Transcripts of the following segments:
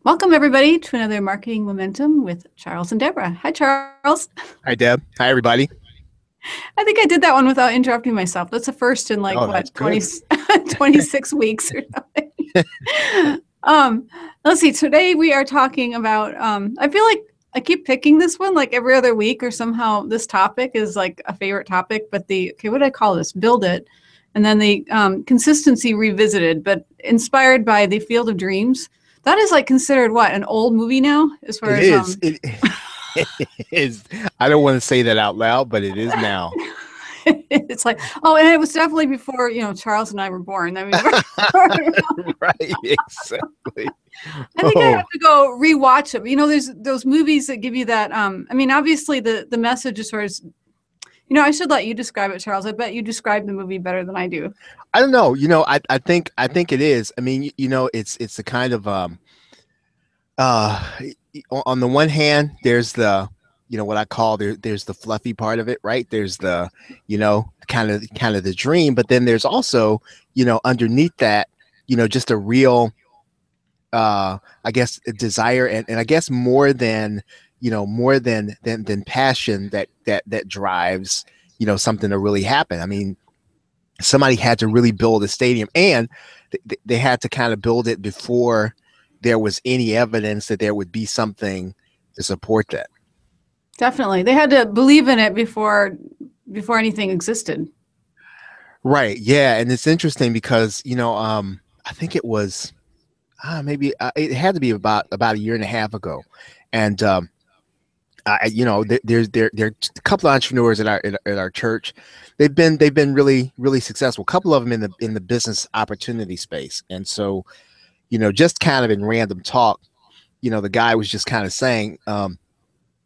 Welcome, everybody, to another Marketing Momentum with Charles and Deborah. Hi, Charles. Hi, Deb. Hi, everybody. I think I did that one without interrupting myself. That's the first in like, Oh, that's what, 20, good. 26 weeks or something. Um, let's see. Today we are talking about, I feel like I keep picking this one like every other week, or somehow this topic is like a favorite topic. But okay, what do I call this? Build it. And then the consistency revisited, but inspired by the Field of Dreams. That is like considered what, an old movie now, as far It as is. It is. I don't want to say that out loud, but it is now. it's like, oh, and it was definitely before, Charles and I were born. I mean, Right. Exactly. I think I Oh, have to go rewatch them. There's those movies that give you that. I mean, obviously the message as far as, I should let you describe it, Charles. I bet you describe the movie better than I do. I don't know. I think it is. I mean, it's the kind of uh on the one hand, there's the what I call there's the fluffy part of it, right? There's the, kind of the dream, but then there's also, underneath that, just a real I guess a desire, and I guess more than more than passion that drives something to really happen. I mean, somebody had to really build a stadium, and they had to kind of build it before there was any evidence that there would be something to support that. Definitely, they had to believe in it before anything existed. Right. Yeah, and it's interesting because I think it was maybe it had to be about a year and a half ago, and there are a couple of entrepreneurs at our church. They've been really successful. A couple of them in the business opportunity space, and so just kind of in random talk, the guy was just kind of saying,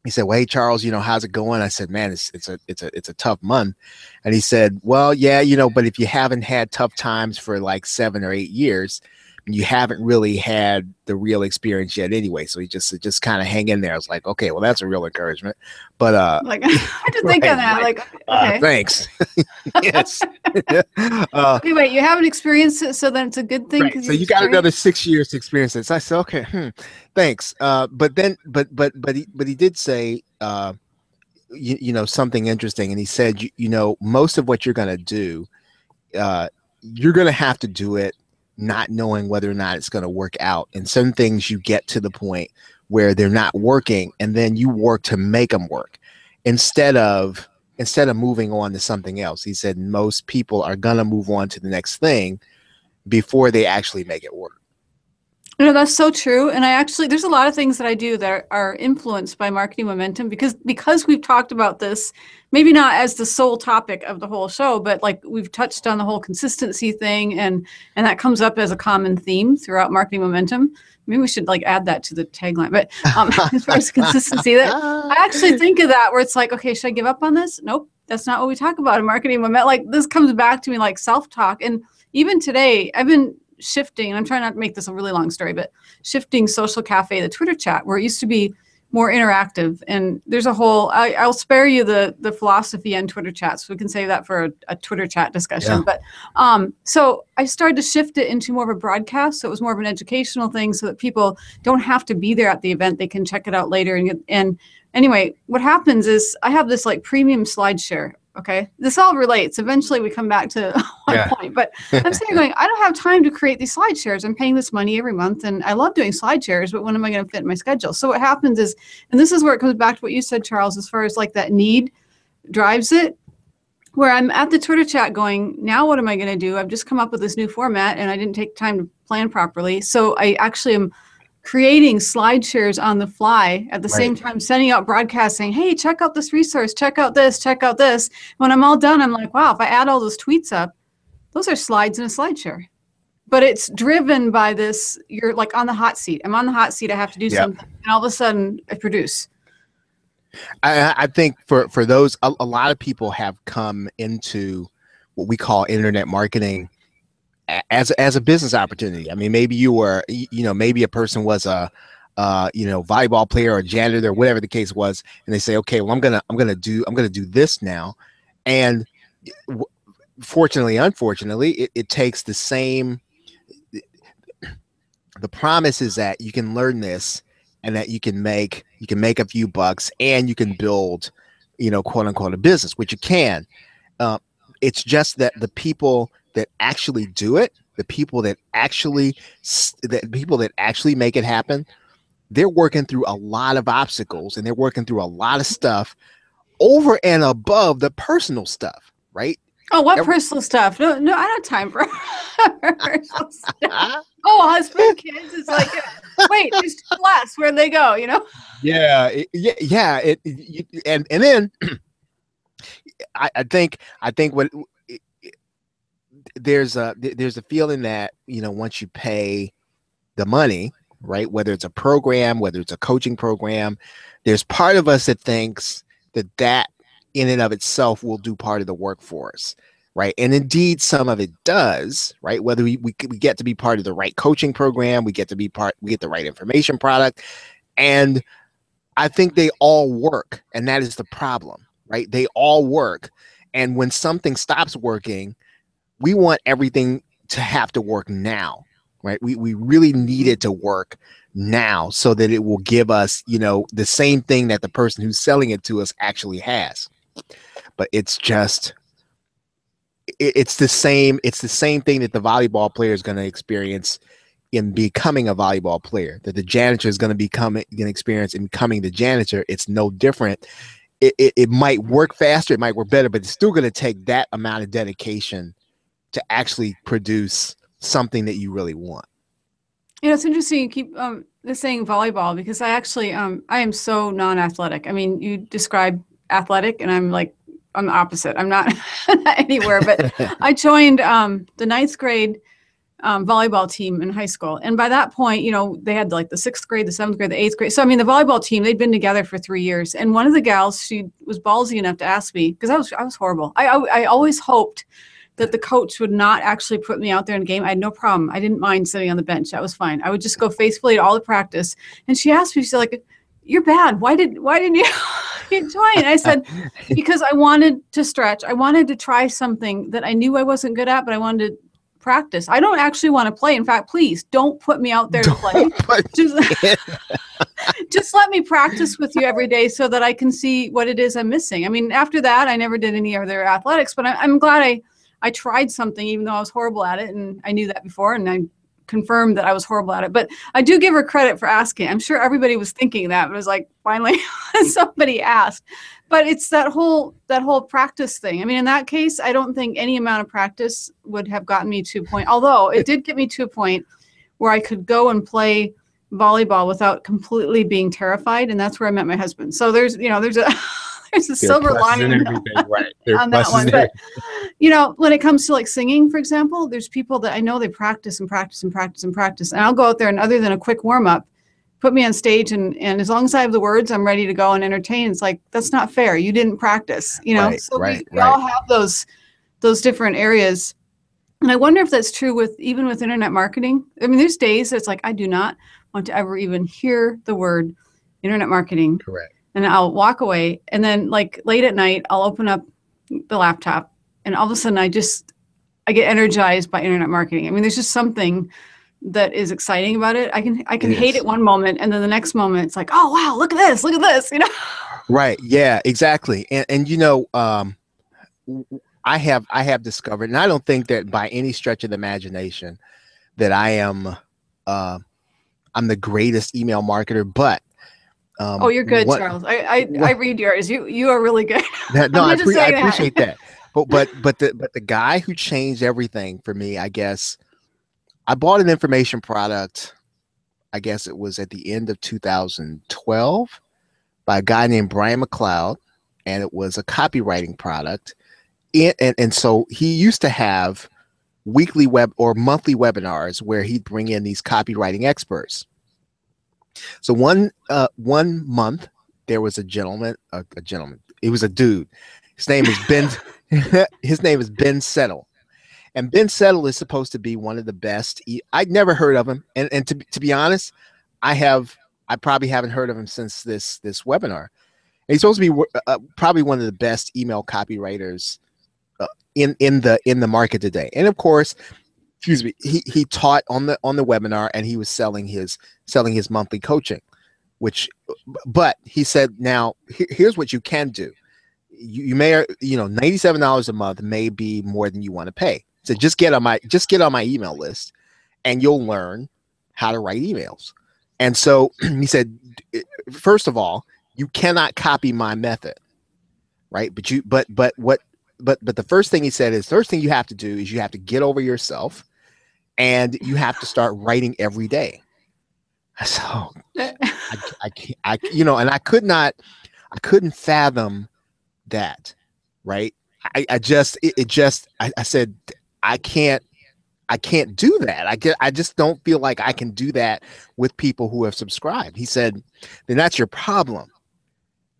he said, "Well, hey Charles, how's it going?" I said, "Man, it's a tough month," and he said, "Well, yeah, but if you haven't had tough times for like 7 or 8 years, you haven't really had the real experience yet anyway." So he just kind of hang in there. I was like, okay, well, that's a real encouragement. But Like, I just think of right, that. right. Like, okay, Thanks. Yes. uh, okay, wait, you haven't experienced it, so then it's a good thing right. because So you you got another experienced. 6 years to experience this. I said, okay, thanks. But then, but he did say, something interesting, and he said, most of what you're going to do, uh, you're going to have to do it not knowing whether or not it's going to work out. And some things you get to the point where they're not working, and then you work to make them work instead of moving on to something else. He said most people are going to move on to the next thing before they actually make it work. That's so true. And there's a lot of things that I do that are influenced by marketing momentum because we've talked about this, maybe not as the sole topic of the whole show, but like we've touched on the whole consistency thing, and that comes up as a common theme throughout marketing momentum. Maybe we should like add that to the tagline. But as far as consistency, that I actually think of that where it's like, okay, should I give up on this? Nope, that's not what we talk about in marketing momentum. Like this comes back to me like self-talk. And even today, I've been shifting, and I'm trying not to make this a really long story, but shifting Social Cafe, the Twitter chat, where it used to be more interactive. And there's I'll spare you the philosophy on Twitter chats. So we can save that for a Twitter chat discussion. Yeah. But so I started to shift it into more of a broadcast. So it was more of an educational thing so that people don't have to be there at the event. They can check it out later. And anyway, what happens is I have this like premium slide share. Okay, this all relates. Eventually, we come back to my Yeah. point. But I'm sitting going, I don't have time to create these slide shares. I'm paying this money every month, and I love doing slide shares, but when am I going to fit in my schedule? So what happens is, and this is where it comes back to what you said, Charles, as far as like that need drives it, where I'm at the Twitter chat going, now what am I going to do? I've just come up with this new format, and I didn't take time to plan properly. So I actually am creating slide shares on the fly at the Right. same time sending out broadcasts saying, hey, check out this resource, check out this, check out this. When I'm all done, I'm like, wow, if I add all those tweets up, those are slides in a slide share. But it's driven by this, you're like on the hot seat. I'm on the hot seat, I have to do Yeah. something. And all of a sudden I produce. I think for those, a lot of people have come into what we call internet marketing as a business opportunity. I mean, maybe you were, maybe a person was a volleyball player or janitor, whatever the case was, and they say, okay, well, I'm gonna do this now, and fortunately, unfortunately, it takes the promise is that you can learn this and that you can make a few bucks and you can build, quote unquote, a business, which you can. Uh, it's just that the people that actually do it, the people that actually make it happen, they're working through a lot of obstacles and they're working through a lot of stuff over and above the personal stuff, right? Oh, what personal stuff? No, I don't have time for personal stuff. Oh, husband, kids. It's like, wait, there's two less. Where'd they go? Yeah, and then I think what there's a feeling that once you pay the money, right, whether it's a program, whether it's a coaching program, there's part of us that thinks that in and of itself will do part of the work for us, right? And indeed, some of it does, right? Whether we get to be part of the right coaching program, we get the right information product, and I think they all work, and that is the problem, right? They all work, and when something stops working, we want everything to have to work now, right? We really need it to work now so that it will give us, the same thing that the person who's selling it to us actually has. But it's just, it's the same thing that the volleyball player is going to experience in becoming a volleyball player, that the janitor is going to experience in becoming the janitor. It's no different. It might work faster, it might work better, but it's still going to take that amount of dedication to actually produce something that you really want. It's interesting you keep saying volleyball, because I actually I am so non-athletic. I mean, you describe athletic and I'm the opposite. I'm not anywhere, but I joined the ninth grade volleyball team in high school. And by that point, they had the sixth grade, the seventh grade, the eighth grade. So, I mean, the volleyball team, they'd been together for 3 years. And one of the gals, she was ballsy enough to ask me, because I was horrible. I always hoped that the coach would not actually put me out there in a game. I had no problem. I didn't mind sitting on the bench. That was fine. I would just go faithfully to all the practice. And she asked me, she's like, "You're bad. Why didn't you join?" And I said, because I wanted to stretch. I wanted to try something that I knew I wasn't good at, but I wanted to practice. I don't actually want to play. In fact, please don't put me out there to play. Just let me practice with you every day so that I can see what it is I'm missing. I mean, after that, I never did any other athletics, but I'm glad I tried something, even though I was horrible at it. And I knew that before, and I confirmed that I was horrible at it. But I do give her credit for asking. I'm sure everybody was thinking that, but it was like, finally somebody asked. But it's that whole practice thing. I mean, in that case, I don't think any amount of practice would have gotten me to a point, although it did get me to a point where I could go and play volleyball without completely being terrified. And that's where I met my husband. So there's a silver lining right. on that one. But, when it comes to singing, for example, there's people that I know they practice and practice and practice and practice. And I'll go out there, and other than a quick warm up, put me on stage. And as long as I have the words, I'm ready to go and entertain. It's like, that's not fair. You didn't practice, Right, so right, we all have those different areas. And I wonder if that's true even with internet marketing. I mean, there's days it's like, I do not want to ever even hear the word internet marketing. Correct. And I'll walk away. And then late at night, I'll open up the laptop, and all of a sudden I get energized by internet marketing. I mean, there's just something that is exciting about it. I can hate it one moment, and then the next moment it's like, oh wow, look at this. Right. Yeah, exactly. And I have discovered, and I don't think that by any stretch of the imagination that I'm the greatest email marketer, but you're good, Charles. I read yours. You are really good. No, I appreciate that. But the guy who changed everything for me, I guess, I bought an information product. I guess it was at the end of 2012 by a guy named Brian McLeod, and it was a copywriting product. And so he used to have weekly or monthly webinars where he'd bring in these copywriting experts. So one month there was a gentleman. It was a dude. His name is Ben. His name is Ben Settle, and Ben Settle is supposed to be one of the best. I'd never heard of him, and to be honest, I probably haven't heard of him since this webinar. And he's supposed to be probably one of the best email copywriters in the market today. And of course, excuse me, he taught on the webinar, and he was selling his monthly coaching, which, but he said, now here's what you can do. You may, $97 a month may be more than you want to pay. So just get on my email list, and you'll learn how to write emails. And so he said, first of all, you cannot copy my method, right? But the first thing he said is, first thing you have to do is you have to get over yourself, and you have to start writing every day. So I and I couldn't fathom that, right? I said, I can't do that. I just don't feel like I can do that with people who have subscribed. He said, then that's your problem,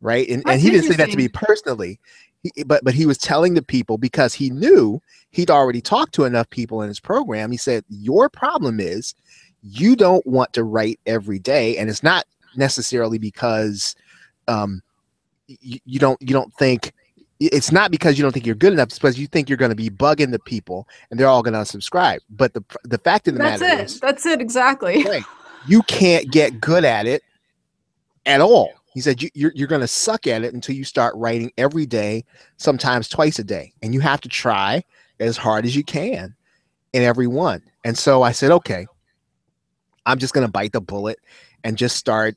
right? And he didn't say that to me personally, but he was telling the people, because he knew he'd already talked to enough people in his program. He said, your problem is you don't want to write every day, and it's not necessarily because you don't think. It's not because you don't think you're good enough. It's because you think you're going to be bugging the people, and they're all going to unsubscribe. But the fact of the matter is, that's it exactly. Right, you can't get good at it at all. He said you're going to suck at it until you start writing every day, sometimes twice a day, and you have to try as hard as you can in every one. And so I said, okay, I'm just going to bite the bullet and just start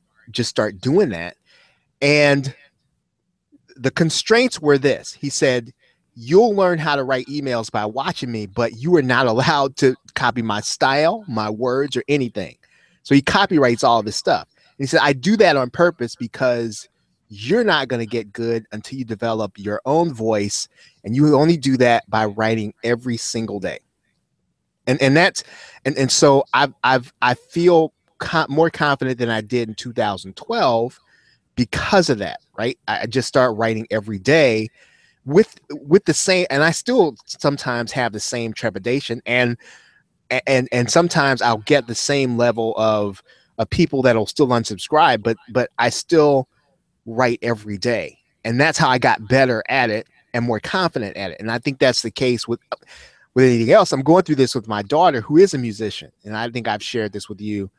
doing that. And the constraints were this. He said, you'll learn how to write emails by watching me, but you are not allowed to copy my style, my words, or anything. So he copyrights all this stuff. And he said, I do that on purpose because you're not going to get good until you develop your own voice. And you only do that by writing every single day. And so I feel more confident than I did in 2012 because of that, right? I just start writing every day with the same, and I still sometimes have the same trepidation, and sometimes I'll get the same level of people that'll still unsubscribe, but I still write every day, and that's how I got better at it and more confident at it. And I think that's the case with anything else. I'm going through this with my daughter, who is a musician, and I think I've shared this with you.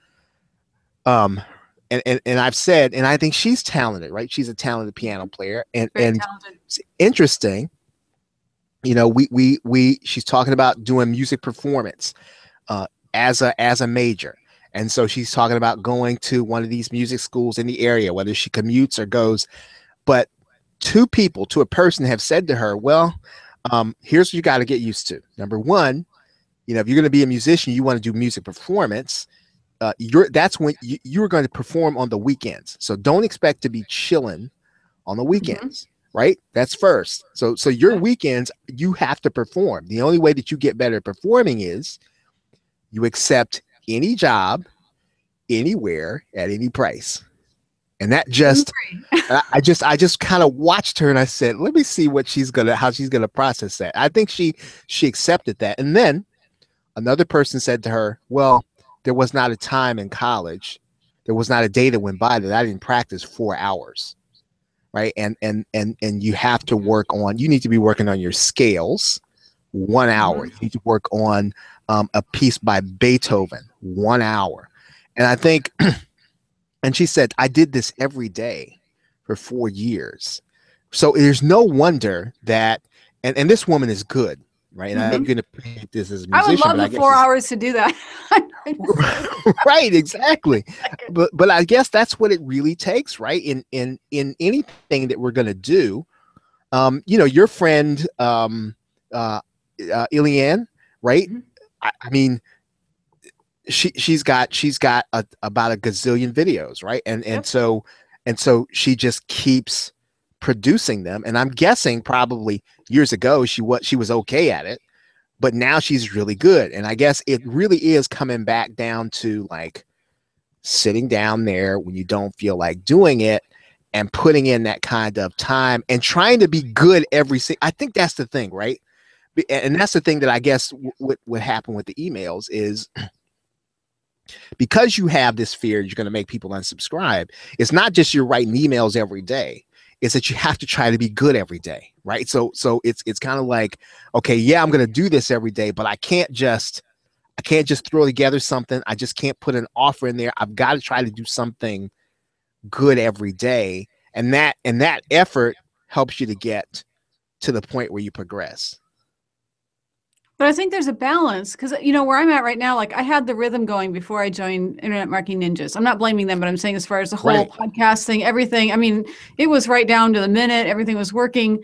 And I've said, and I think she's talented, right? She's a talented piano player, and it's interesting. She's talking about doing music performance as a major, and so she's talking about going to one of these music schools in the area, whether she commutes or goes. But to a person have said to her, well, here's what you got to get used to. Number one, if you're going to be a musician, you want to do music performance. That's when you're going to perform on the weekends. So don't expect to be chilling on the weekends, right? That's first. So your weekends, you have to perform. The only way that you get better at performing is you accept any job, anywhere, at any price. And that just, I just kind of watched her, and I said, let me see how she's gonna process that. I think she accepted that. And then another person said to her, well, there was not a time in college, there was not a day that went by that I didn't practice 4 hours, right? And you have to you need to be working on your scales 1 hour. You need to work on a piece by Beethoven 1 hour. And I think, and she said, I did this every day for 4 years. So there's no wonder that, and this woman is good, right? And I'm going to appreciate this as a musician. I would love the 4 hours to do that. Right, exactly. But I guess that's what it really takes, right? In anything that we're going to do. Your friend Ilian, right? I mean, she's got about a gazillion videos, right? And so she just keeps producing them. And I'm guessing probably years ago she was okay at it, but now she's really good. And I guess it really is coming back down to like sitting down there when you don't feel like doing it and putting in that kind of time and trying to be good I think that's the thing, right? And that's the thing that I guess what happened with the emails is, because you have this fear you're going to make people unsubscribe. It's not just you're writing emails every day. It's that you have to try to be good every day, right? So it's kind of like, okay, yeah, I'm going to do this every day, but I can't just I can't just throw together something. I just can't put an offer in there. I've got to try to do something good every day. And that effort helps you to get to the point where you progress. But I think there's a balance because, where I'm at right now, like I had the rhythm going before I joined Internet Marketing Ninjas. I'm not blaming them, but I'm saying as far as the whole Right. podcast thing, everything, I mean, it was right down to the minute, everything was working.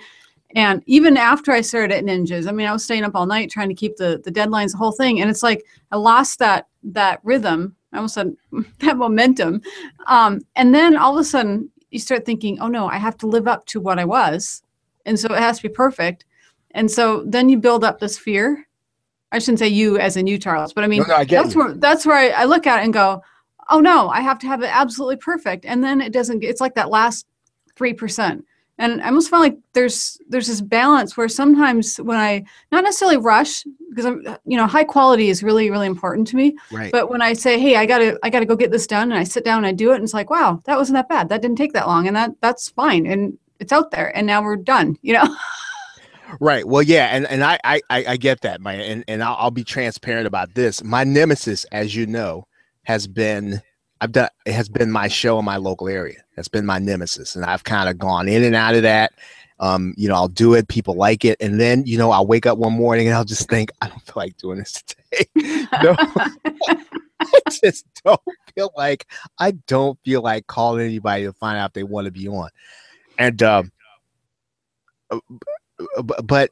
And even after I started at Ninjas, I mean, I was staying up all night trying to keep the deadlines, the whole thing. And it's like I lost that rhythm. I almost said that momentum. And then all of a sudden you start thinking, oh no, I have to live up to what I was. And so it has to be perfect. And so then you build up this fear. I shouldn't say you as in you, Charles, but I mean, No, I get that's where I look at it and go, oh no, I have to have it absolutely perfect. And then it doesn't, it's like that last 3%. And I almost feel like there's this balance where sometimes when I not necessarily rush, because I'm, high quality is really, really important to me. Right. But when I say, hey, I gotta go get this done, and I sit down and I do it, and it's like, wow, that wasn't that bad. That didn't take that long, and that's fine. And it's out there, and now we're done. Right. Well, yeah, and I get that, man, and I'll be transparent about this. My nemesis, as you know, has been it has been my show in my local area. That's been my nemesis, and I've kind of gone in and out of that. I'll do it, people like it, and then I'll wake up one morning and I'll just think I don't feel like doing this today. I just don't feel like calling anybody to find out if they want to be on, and but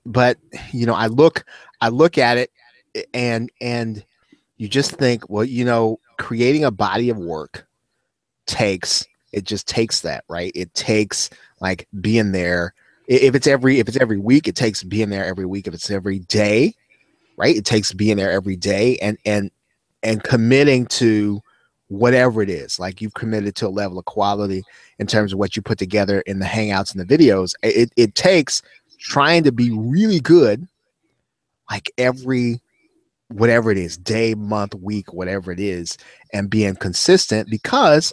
I look at it and you just think, well, creating a body of work just takes that, right? It takes like being there. If it's every week, it takes being there every week. If it's every day, right? It takes being there every day and committing to whatever it is. Like you've committed to a level of quality in terms of what you put together in the hangouts and the videos. It takes trying to be really good, like every whatever it is, day, month, week, whatever it is, and being consistent. Because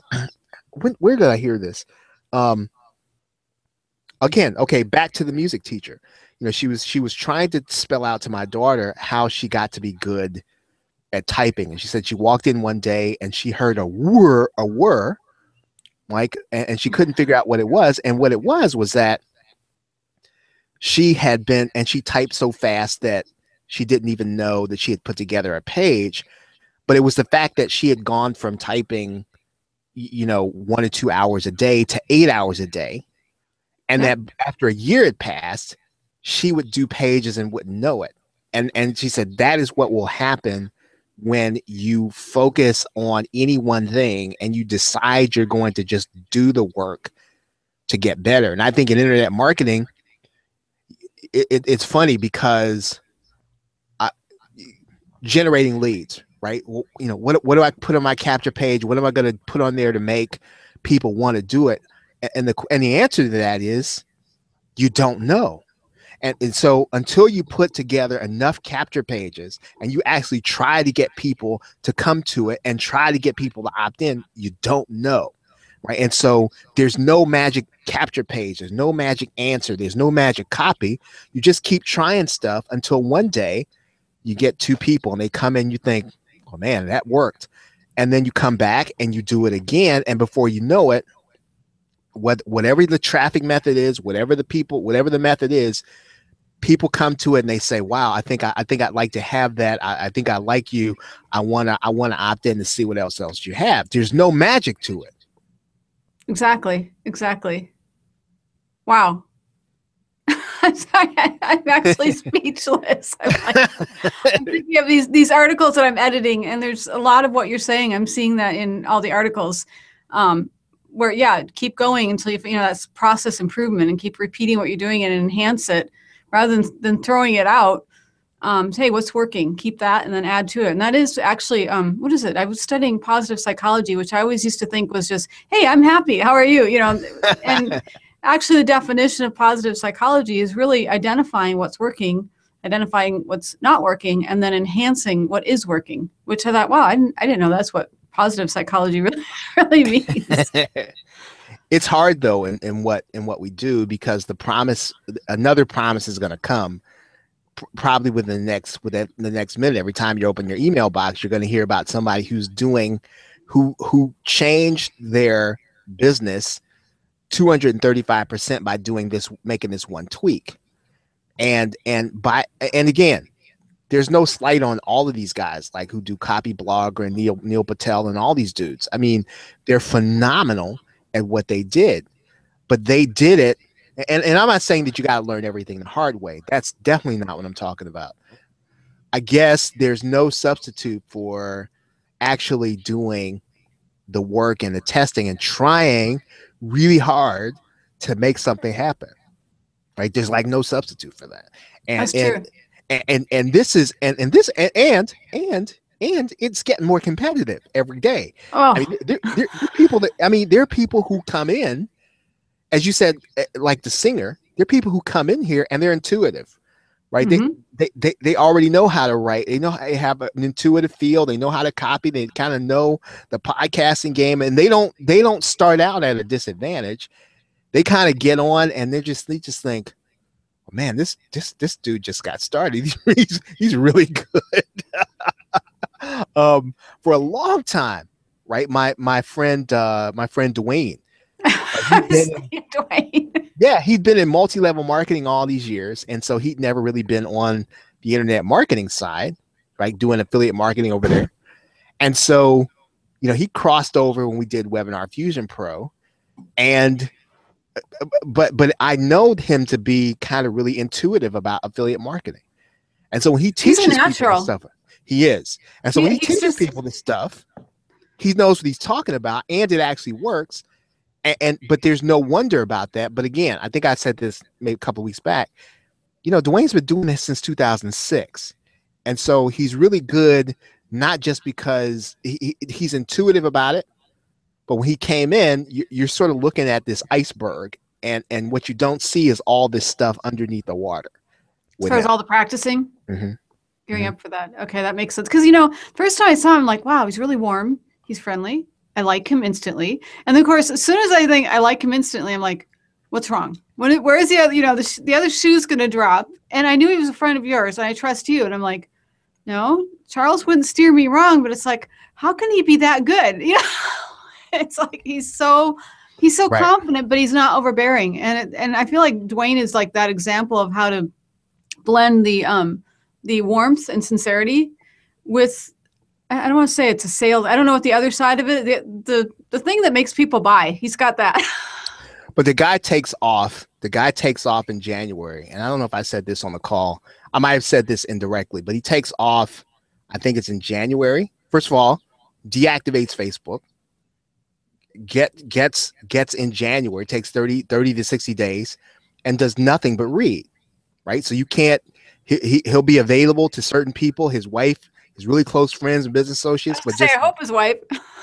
where did I hear this? Again, okay, back to the music teacher. She was trying to spell out to my daughter how she got to be good at typing, and she said she walked in one day and she heard a whir, like, and she couldn't figure out what it was. And what it was that she typed so fast that she didn't even know that she had put together a page. But it was the fact that she had gone from typing 1 to 2 hours a day to 8 hours a day, and that after a year had passed, she would do pages and wouldn't know it. And she said that is what will happen when you focus on any one thing and you decide you're going to just do the work to get better. And I think in internet marketing, it's funny because generating leads, right? What do I put on my capture page? What am I going to put on there to make people want to do it? And the answer to that is you don't know. And so until you put together enough capture pages and you actually try to get people to come to it and try to get people to opt in, you don't know. Right. And so there's no magic capture page. There's no magic answer. There's no magic copy. You just keep trying stuff until one day you get 2 people and they come in, you think, oh man, that worked. And then you come back and you do it again. And before you know it, whatever the traffic method is, whatever the method is, people come to it and they say, wow, I think I'd like to have that. I think I like you. I want to opt in to see what else you have. There's no magic to it. Exactly. Wow. I'm sorry, I'm actually speechless. I'm thinking of these articles that I'm editing, and there's a lot of what you're saying. I'm seeing that in all the articles. Where keep going until that's process improvement, and keep repeating what you're doing and enhance it rather than throwing it out. Hey, what's working? Keep that and then add to it. And that is actually, what is it? I was studying positive psychology, which I always used to think was just, hey, I'm happy. How are you? And actually the definition of positive psychology is really identifying what's working, identifying what's not working, and then enhancing what is working, which I thought, wow, I didn't know that's what positive psychology really means. It's hard though in what we do, because another promise is going to come probably within the next minute, every time you open your email box, you're going to hear about somebody who changed their business 235% by making this one tweak. And again, there's no slight on all of these guys like who do Copyblogger and Neil Patel and all these dudes. I mean, they're phenomenal at what they did, but they did it. And I'm not saying that you got to learn everything the hard way. That's definitely not what I'm talking about. I guess there's no substitute for actually doing the work and the testing and trying really hard to make something happen. Right? There's like no substitute for that. And That's true. And this is and it's getting more competitive every day. Oh. I mean, there are people there are people who come in, as you said, like the singer. There are people who come in here and they're intuitive, right? Mm-hmm. They already know how to write. They know they have an intuitive feel. They know how to copy. They kind of know the podcasting game, and they don't start out at a disadvantage. They kind of get on and they just think, oh, man, this dude just got started. He's really good. For a long time, right? My friend Dwayne. Dwayne. Yeah, he'd been in multi-level marketing all these years, and so he'd never really been on the internet marketing side, right? Doing affiliate marketing over there. And so, he crossed over when we did Webinar Fusion Pro, and but I know him to be kind of really intuitive about affiliate marketing. And so when he teaches people stuff, he is. And so when he teaches people this stuff, he knows what he's talking about, and it actually works. But there's no wonder about that. But again, I think I said this maybe a couple of weeks back. Dwayne's been doing this since 2006. And so he's really good, not just because he's intuitive about it, but when he came in, you're sort of looking at this iceberg, and what you don't see is all this stuff underneath the water. As far as all the practicing, gearing up for that. Okay, that makes sense. Because, first time I saw him, I'm like, wow, he's really warm. He's friendly. I like him instantly. And then, of course, as soon as I think I like him instantly, I'm like, what's wrong? Where is the other, the other shoe's going to drop? And I knew he was a friend of yours, and I trust you. And I'm like, no, Charles wouldn't steer me wrong. But it's like, how can he be that good? It's like he's so right. Confident, but he's not overbearing. And I feel like Dwayne is like that example of how to blend the warmth and sincerity with, I don't want to say it's a sales. I don't know what the other side of it, the thing that makes people buy. He's got that. But the guy takes off in January. And I don't know if I said this on the call. I might have said this indirectly, but he takes off, I think it's in January. First of all, deactivates Facebook. Gets in January, takes 30 to 60 days, and does nothing but read, right? So you can't, he'll be available to certain people, his wife, his really close friends and business associates. I hope his wife.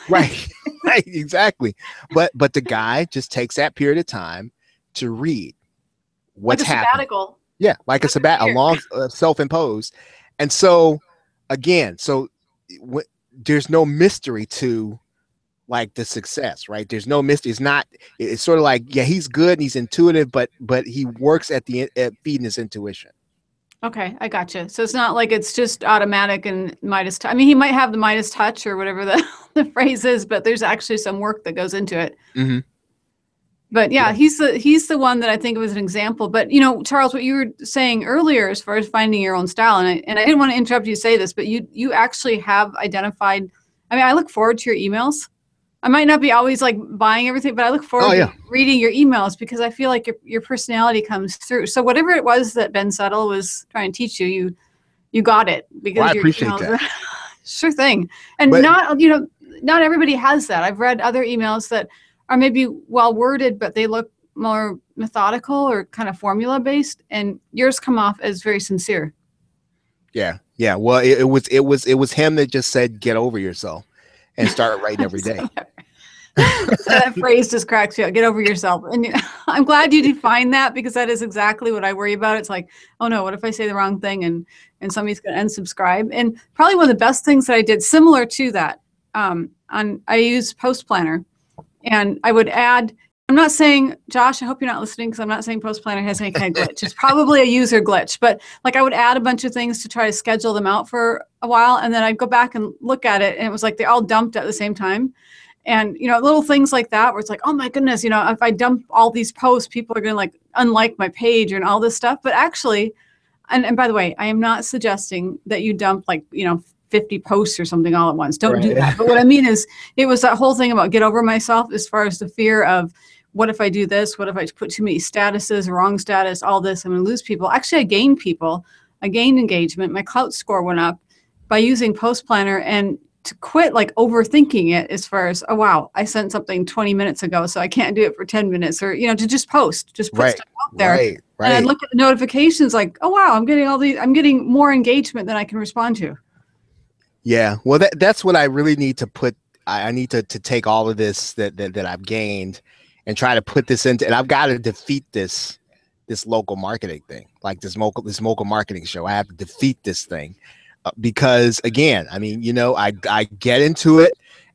Right, exactly. But the guy just takes that period of time to read what's happening. Sabbatical. Yeah, like a long self-imposed. And so, again, there's no mystery to like the success, right? There's no mystery. It's sort of like, yeah, he's good and he's intuitive, but he works at feeding his intuition. Okay, I gotcha. So it's not like it's just automatic and Midas touch. I mean, he might have the Midas touch or whatever the phrase is, but there's actually some work that goes into it. Mm-hmm. But yeah, he's the one that I think was an example. But Charles, what you were saying earlier as far as finding your own style, and I didn't want to interrupt you to say this, but you actually have identified. I mean, I look forward to your emails. I might not be always like buying everything, but I look forward to reading your emails because I feel like your personality comes through. So whatever it was that Ben Settle was trying to teach you, you got it because I appreciate that. Sure thing. And not everybody has that. I've read other emails that are maybe well worded, but they look more methodical or kind of formula based, and yours come off as very sincere. Yeah. Well, it was him that just said, "Get over yourself." And start writing every day. That phrase just cracks you up. Get over yourself. And I'm glad you defined that because that is exactly what I worry about. It's like, oh no, what if I say the wrong thing and somebody's going to unsubscribe? And probably one of the best things that I did similar to that, I use Post Planner, and I would add I'm not saying, Josh, I hope you're not listening because I'm not saying Post Planner has any kind of glitch. It's probably a user glitch, but like I would add a bunch of things to try to schedule them out for a while. And then I'd go back and look at it. And it was like they all dumped at the same time. And, little things like that where it's like, oh my goodness, if I dump all these posts, people are going to like unlike my page and all this stuff. But actually, and by the way, I am not suggesting that you dump like, 50 posts or something all at once. Don't do that. But what I mean is it was that whole thing about get over myself as far as the fear of what if I do this? What if I put too many statuses, wrong status, all this, I'm going to lose people. Actually, I gained people. I gained engagement. My clout score went up by using Post Planner, and to quit like overthinking it as far as, oh, wow, I sent something 20 minutes ago, so I can't do it for 10 minutes, or, to just put stuff out there. Right. And I look at the notifications like, oh, wow, I'm getting more engagement than I can respond to. Yeah. Well, that's what I really need to put. I need to take all of this that I've gained and try to put this into, and I've got to defeat this local marketing thing, like this local marketing show. I have to defeat this thing because again, I mean, I get into it,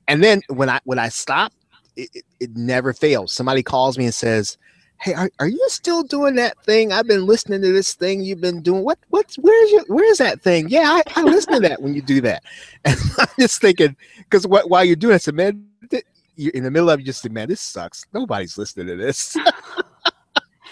and then when I stop, it never fails. Somebody calls me and says, "Hey, are you still doing that thing? I've been listening to this thing you've been doing. Where's that thing? Yeah, I listen to that when you do that." And I'm just thinking, because while you're doing it, I said, man, you're in the middle of it, you just say, man, this sucks. Nobody's listening to this.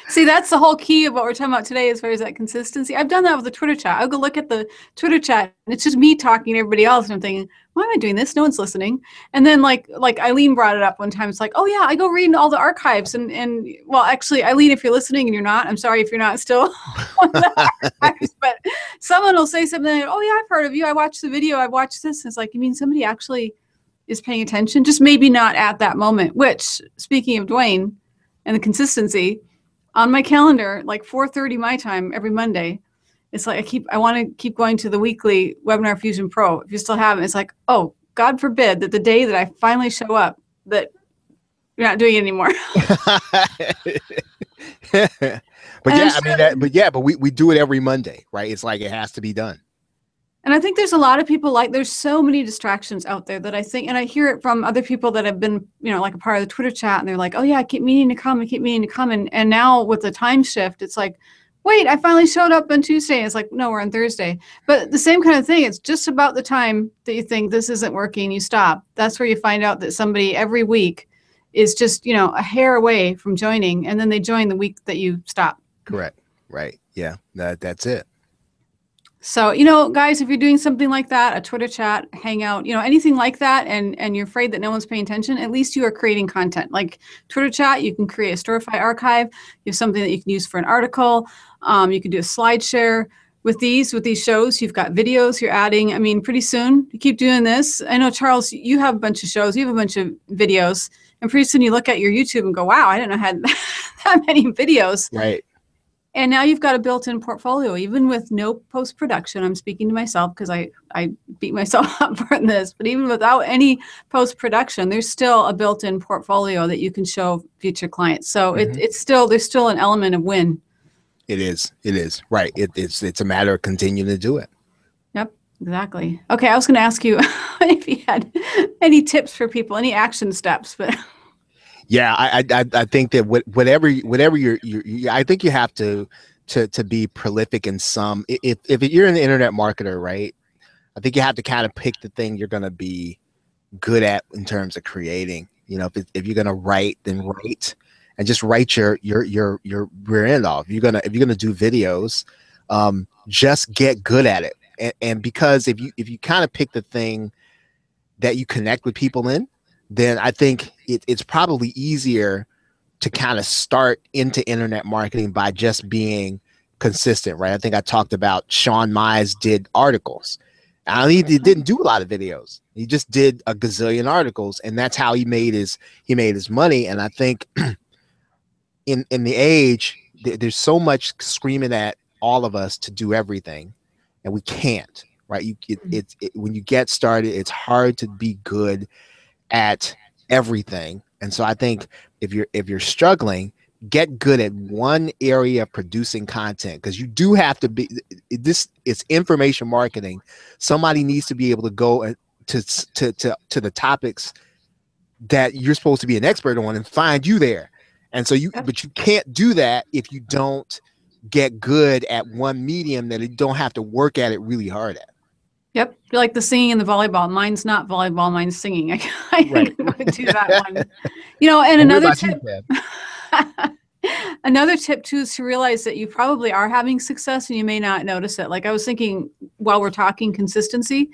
See, that's the whole key of what we're talking about today as far as that consistency. I've done that with the Twitter chat. I'll go look at the Twitter chat, and it's just me talking to everybody else, and I'm thinking, why am I doing this? No one's listening. And then like Eileen brought it up one time. It's like, oh yeah, I go reading all the archives, and well, actually, Eileen, if you're listening and you're not, I'm sorry if you're not still on the archives, but someone will say something like, oh yeah, I've heard of you. I watched the video. I've watched this. And it's like, you mean somebody actually is paying attention? Just maybe not at that moment, which, speaking of Dwayne and the consistency, on my calendar, like 4:30 my time every Monday, it's like I want to keep going to the weekly Webinar Fusion Pro. If you still haven't, it's like, oh, God forbid that the day that I finally show up, that you're not doing it anymore. But we do it every Monday, right? It's like it has to be done. And I think there's a lot of people there's so many distractions out there that I think, and I hear it from other people that have been, like a part of the Twitter chat, and they're like, oh yeah, I keep meaning to come. And now with the time shift, it's like, wait, I finally showed up on Tuesday. And it's like, no, we're on Thursday. But the same kind of thing. It's just about the time that you think this isn't working, you stop. That's where you find out that somebody every week is just, a hair away from joining, and then they join the week that you stop. Correct. Right. Yeah. That's it. So, guys, if you're doing something like that, a Twitter chat, hangout, anything like that, and you're afraid that no one's paying attention, at least you are creating content. Like Twitter chat, you can create a Storify archive. You have something that you can use for an article. You can do a slide share. With these shows, you've got videos you're adding. I mean, pretty soon, you keep doing this. I know, Charles, you have a bunch of shows. You have a bunch of videos. And pretty soon you look at your YouTube and go, wow, I didn't know I had that many videos. Right. And now you've got a built-in portfolio, even with no post-production. I'm speaking to myself because I beat myself up for this, but even without any post-production, there's still a built-in portfolio that you can show future clients. So there's still an element of win. It is. Right. It's a matter of continuing to do it. Yep, exactly. Okay. I was going to ask you if you had any tips for people, any action steps, but yeah, I think that whatever you're I think you have to be prolific in some. If you're an internet marketer, right? I think you have to kind of pick the thing you're going to be good at in terms of creating. If you're going to write, then write, and just write your rear end off. If you're gonna do videos, just get good at it. And because if you kind of pick the thing that you connect with people in, then I think it's probably easier to kind of start into internet marketing by just being consistent, right? I think I talked about Sean Mize did articles. He didn't do a lot of videos. He just did a gazillion articles, and that's how he made his money. And I think in the age, there's so much screaming at all of us to do everything, and we can't, right? When you get started, it's hard to be good at everything. And so I think if you're struggling, get good at one area of producing content, because you do have to be, it's information marketing. Somebody needs to be able to go to the topics that you're supposed to be an expert on and find you there. And so but you can't do that if you don't get good at one medium that you don't have to work at it really hard at. Yep. You're like the singing and the volleyball. Mine's not volleyball, mine's singing. I Right. would do that one. You know, and another tip. Another tip too is to realize that you probably are having success and you may not notice it. Like I was thinking while we're talking consistency,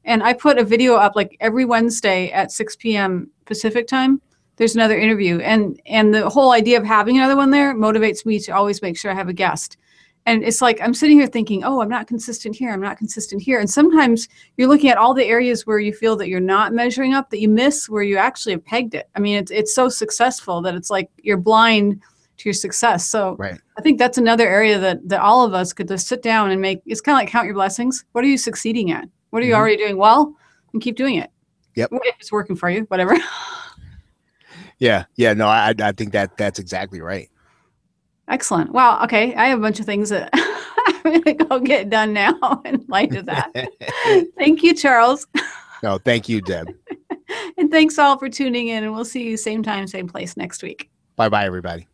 and I put a video up like every Wednesday at 6 p.m. Pacific time. There's another interview, and the whole idea of having another one there motivates me to always make sure I have a guest. And it's like I'm sitting here thinking, oh, I'm not consistent here. I'm not consistent here. And sometimes you're looking at all the areas where you feel that you're not measuring up, that you miss where you actually have pegged it. I mean, it's so successful that it's like you're blind to your success. So right. I think that's another area that all of us could just sit down and it's kind of like count your blessings. What are you succeeding at? What are you already doing well? And keep doing it. Yep. If it's working for you, whatever. Yeah. No, I think that's exactly right. Excellent. Well, okay. I have a bunch of things that I'm going to go get done now in light of that. Thank you, Charles. No, thank you, Deb. And thanks all for tuning in, and we'll see you same time, same place next week. Bye-bye, everybody.